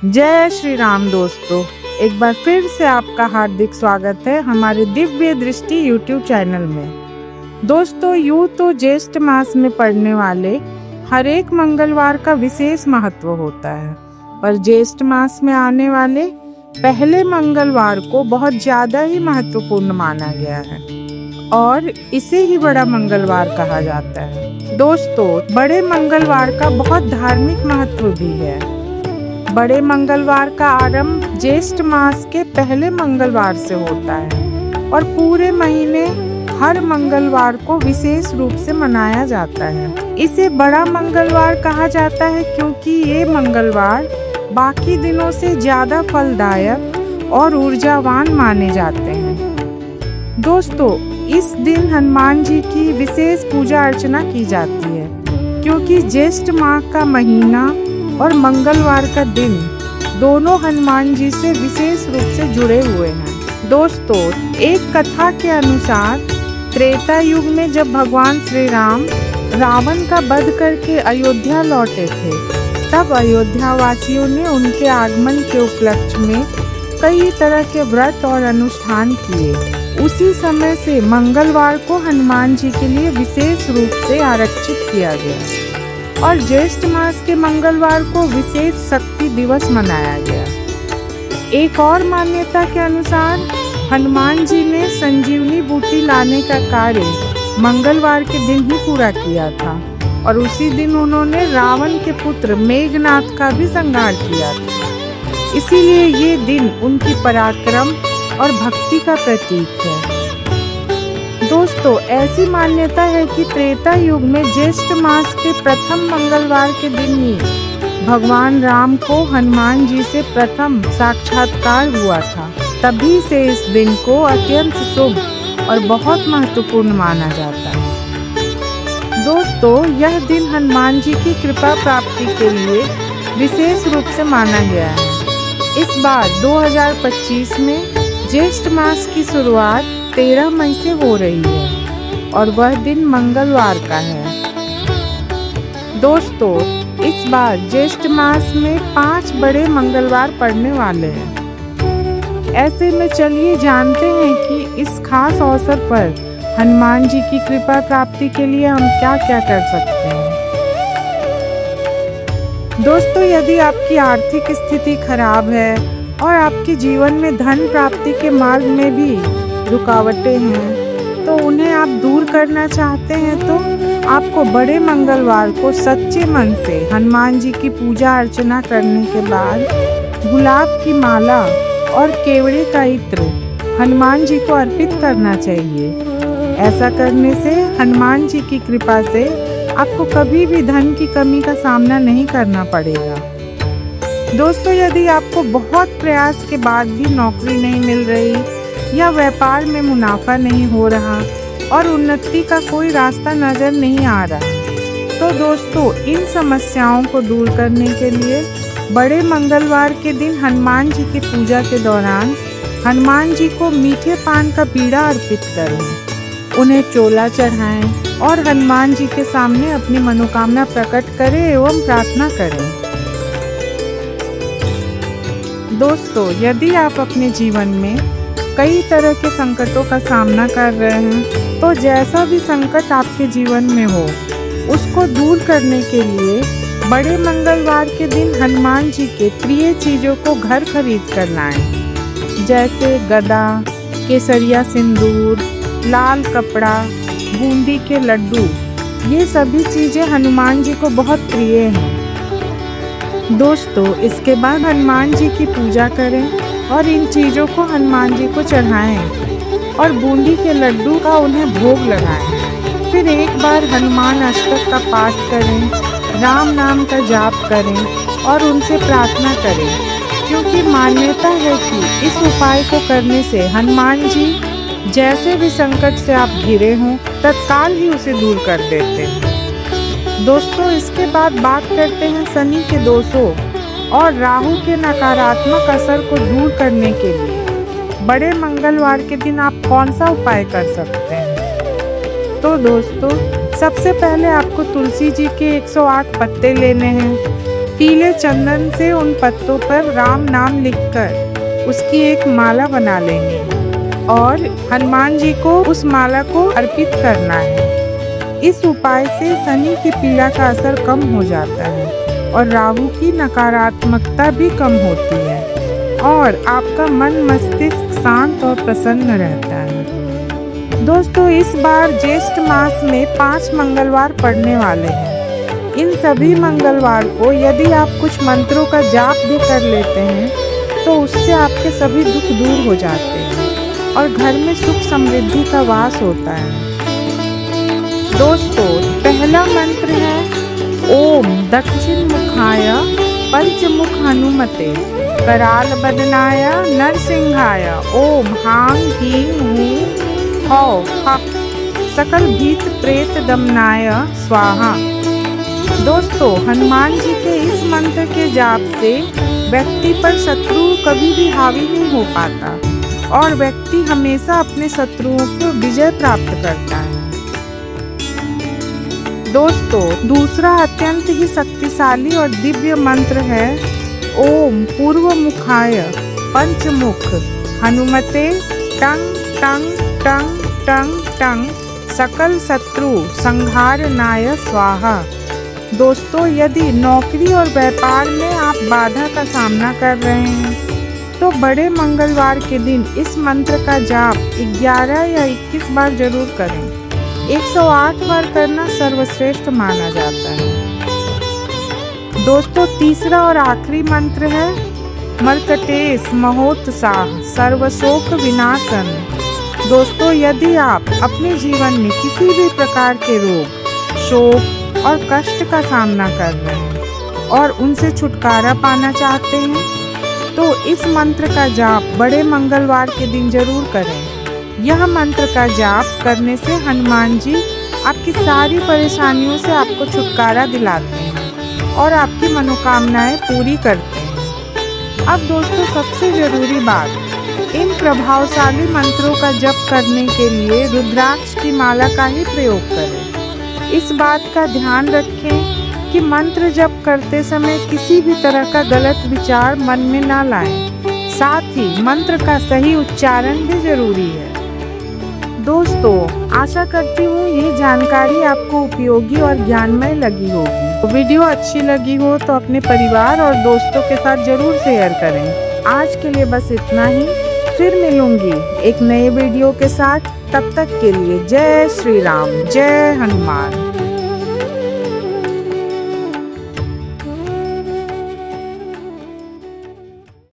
जय श्री राम दोस्तों, एक बार फिर से आपका हार्दिक स्वागत है हमारे दिव्य दृष्टि यूट्यूब चैनल में। दोस्तों, यूं तो ज्येष्ठ मास में पड़ने वाले हर एक मंगलवार का विशेष महत्व होता है, पर ज्येष्ठ मास में आने वाले पहले मंगलवार को बहुत ज्यादा ही महत्वपूर्ण माना गया है और इसे ही बड़ा मंगलवार कहा जाता है। दोस्तों, बड़े मंगलवार का बहुत धार्मिक महत्व भी है। बड़े मंगलवार का आरंभ ज्येष्ठ मास के पहले मंगलवार से होता है और पूरे महीने हर मंगलवार को विशेष रूप से मनाया जाता है। इसे बड़ा मंगलवार कहा जाता है क्योंकि ये मंगलवार बाकी दिनों से ज्यादा फलदायक और ऊर्जावान माने जाते हैं। दोस्तों, इस दिन हनुमान जी की विशेष पूजा अर्चना की जाती है क्योंकि ज्येष्ठ माह का महीना और मंगलवार का दिन दोनों हनुमान जी से विशेष रूप से जुड़े हुए हैं। दोस्तों, एक कथा के अनुसार त्रेता युग में जब भगवान श्री राम रावण का वध करके अयोध्या लौटे थे, तब अयोध्या वासियों ने उनके आगमन के उपलक्ष्य में कई तरह के व्रत और अनुष्ठान किए। उसी समय से मंगलवार को हनुमान जी के लिए विशेष रूप से आरक्षित किया गया और ज्येष्ठ मास के मंगलवार को विशेष शक्ति दिवस मनाया गया। एक और मान्यता के अनुसार हनुमान जी ने संजीवनी बूटी लाने का कार्य मंगलवार के दिन ही पूरा किया था और उसी दिन उन्होंने रावण के पुत्र मेघनाथ का भी संहार किया था। इसीलिए ये दिन उनकी पराक्रम और भक्ति का प्रतीक है। दोस्तों, ऐसी मान्यता है कि त्रेता युग में ज्येष्ठ मास के प्रथम मंगलवार के दिन ही भगवान राम को हनुमान जी से प्रथम साक्षात्कार हुआ था। तभी से इस दिन को अत्यंत शुभ और बहुत महत्वपूर्ण माना जाता है। दोस्तों, यह दिन हनुमान जी की कृपा प्राप्ति के लिए विशेष रूप से माना गया है। इस बार 2025 में ज्येष्ठ मास की शुरुआत 13 मई से हो रही है और वह दिन मंगलवार का है। दोस्तों, इस बार ज्येष्ठ मास में 5 बड़े मंगलवार पड़ने वाले हैं। ऐसे में चलिए जानते हैं कि इस खास अवसर पर हनुमान जी की कृपा प्राप्ति के लिए हम क्या क्या कर सकते हैं। दोस्तों, यदि आपकी आर्थिक स्थिति खराब है और आपके जीवन में धन प्राप्ति के मार्ग में भी रुकावटें हैं, तो उन्हें आप दूर करना चाहते हैं तो आपको बड़े मंगलवार को सच्चे मन से हनुमान जी की पूजा अर्चना करने के बाद गुलाब की माला और केवड़े का इत्र हनुमान जी को अर्पित करना चाहिए। ऐसा करने से हनुमान जी की कृपा से आपको कभी भी धन की कमी का सामना नहीं करना पड़ेगा। दोस्तों, यदि आपको बहुत प्रयास के बाद भी नौकरी नहीं मिल रही या व्यापार में मुनाफा नहीं हो रहा और उन्नति का कोई रास्ता नजर नहीं आ रहा, तो दोस्तों इन समस्याओं को दूर करने के लिए बड़े मंगलवार के दिन हनुमान जी की पूजा के दौरान हनुमान जी को मीठे पान का बीड़ा अर्पित करें, उन्हें चोला चढ़ाएं और हनुमान जी के सामने अपनी मनोकामना प्रकट करें एवं प्रार्थना करें। दोस्तों, यदि आप अपने जीवन में कई तरह के संकटों का सामना कर रहे हैं, तो जैसा भी संकट आपके जीवन में हो उसको दूर करने के लिए बड़े मंगलवार के दिन हनुमान जी के प्रिय चीज़ों को घर खरीद कर लाएं, जैसे गदा, केसरिया सिंदूर, लाल कपड़ा, बूंदी के लड्डू। ये सभी चीज़ें हनुमान जी को बहुत प्रिय हैं। दोस्तों, इसके बाद हनुमान जी की पूजा करें और इन चीज़ों को हनुमान जी को चढ़ाएं और बूंदी के लड्डू का उन्हें भोग लगाएं। फिर एक बार हनुमान अष्टक का पाठ करें, राम नाम का जाप करें और उनसे प्रार्थना करें, क्योंकि मान्यता है कि इस उपाय को करने से हनुमान जी जैसे भी संकट से आप घिरे हों तत्काल ही उसे दूर कर देते हैं। दोस्तों, इसके बाद बात करते हैं शनि के दोषों और राहु के नकारात्मक असर को दूर करने के लिए बड़े मंगलवार के दिन आप कौन सा उपाय कर सकते हैं। तो दोस्तों, सबसे पहले आपको तुलसी जी के 108 पत्ते लेने हैं पीले चंदन से उन पत्तों पर राम नाम लिखकर उसकी एक माला बना लेंगे और हनुमान जी को उस माला को अर्पित करना है। इस उपाय से शनि की पीड़ा का असर कम हो जाता है और राहु की नकारात्मकता भी कम होती है और आपका मन मस्तिष्क शांत और प्रसन्न रहता है। दोस्तों, इस बार ज्येष्ठ मास में 5 मंगलवार पड़ने वाले हैं। इन सभी मंगलवार को यदि आप कुछ मंत्रों का जाप भी कर लेते हैं तो उससे आपके सभी दुख दूर हो जाते हैं और घर में सुख समृद्धि का वास होता है। दोस्तों, पहला मंत्र है ओम दक्षिण मुखाय पंचमुख हनुमते कराल बदनाय नरसिंहाय ओम हांग हीं हूं हौ हक सकल भीत प्रेत दमनाय स्वाहा। दोस्तों, हनुमान जी के इस मंत्र के जाप से व्यक्ति पर शत्रु कभी भी हावी नहीं हो पाता और व्यक्ति हमेशा अपने शत्रुओं को विजय प्राप्त करता है। दोस्तों, दूसरा अत्यंत ही शक्तिशाली और दिव्य मंत्र है ओम पूर्व मुखाय पंचमुख हनुमते टंग टंग टंग टंग टंग सकल शत्रु संहार नाय स्वाहा। दोस्तों, यदि नौकरी और व्यापार में आप बाधा का सामना कर रहे हैं तो बड़े मंगलवार के दिन इस मंत्र का जाप 11 या 21 बार जरूर करें। 108 बार करना सर्वश्रेष्ठ माना जाता है। दोस्तों, तीसरा और आखिरी मंत्र है मर्कटेश महोत्साह सर्वशोक विनाशन। दोस्तों, यदि आप अपने जीवन में किसी भी प्रकार के रोग, शोक और कष्ट का सामना कर रहे हैं और उनसे छुटकारा पाना चाहते हैं तो इस मंत्र का जाप बड़े मंगलवार के दिन जरूर करें। यह मंत्र का जाप करने से हनुमान जी आपकी सारी परेशानियों से आपको छुटकारा दिलाते हैं और आपकी मनोकामनाएं पूरी करते हैं। अब दोस्तों, सबसे जरूरी बात, इन प्रभावशाली मंत्रों का जप करने के लिए रुद्राक्ष की माला का ही प्रयोग करें। इस बात का ध्यान रखें कि मंत्र जप करते समय किसी भी तरह का गलत विचार मन में ना लाएं। साथ ही मंत्र का सही उच्चारण भी जरूरी है। दोस्तों, आशा करती हूँ ये जानकारी आपको उपयोगी और ज्ञानमय लगी होगी। वीडियो अच्छी लगी हो तो अपने परिवार और दोस्तों के साथ जरूर शेयर करें। आज के लिए बस इतना ही। फिर मिलूंगी एक नए वीडियो के साथ। तब तक के लिए जय श्री राम, जय हनुमान।